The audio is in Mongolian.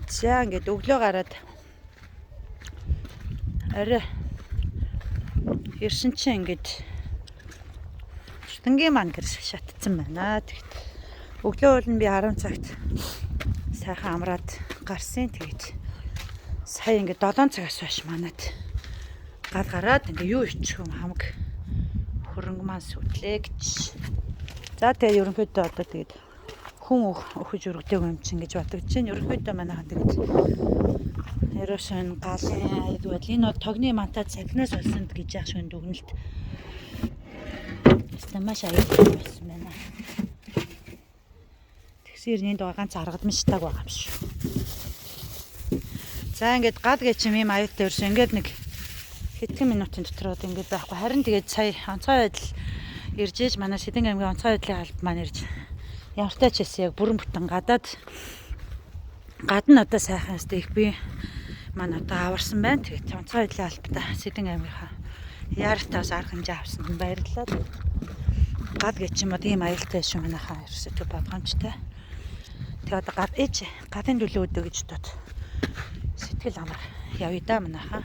За ингээд өглөө гараад арай ирсэн чинь ингээд Шүтэнгийн маань гэр шатцсан байна. Тэгэд өглөө бол нь би 10 цагт сайхан амраад гарсан. Тэгээд сая ингээд 7 цагаас хойш манад гал гараад ингээ юу ичих юм хамаг хөрөнгө маань сүтлээ гэж. За тэгээд ерөнхийдөө одоо тэгээд хүн өхөж өргөдөг юм чинь гэж бодогдож байна. Ерөнхийдөө манайхан тэгээд ерөөсөн галын аяд байдал энэ бол тогны мантаа цахинаас олсонд гэж яах шин дүгнэлт. Стамаш аяд байсан байна. Тэгсэр нэнд ганц аргадмж таг байгаа юм шүү. За ингээд гад гэж юм аядтай өрсөн. Ингээд нэг хэдхэн минутын дотроо ингээд байхгүй. Харин тэгээд сая онцгой байдал ирж ээж манай Сэдэн аймгийн онцгой байдлын алба маань ирж ямартай ч гэсэн яг бүрэн бүтэн гадаад гадна одоо сайхан өстэй их би маань одоо аварсан байна. Тэгээд онцгой байдлын албатай Сэдэн аймгийнхаа яартаас арга хэмжээ авсанд баярлалаа. Гад гэж юм одоо ийм аюултай шүү манайхаа ерөөсөө төв болгоомжтой. Тэгээд одоо гад ээж гадын төлөө өдөө гэж дот сэтгэл амар явъя да манайхаа.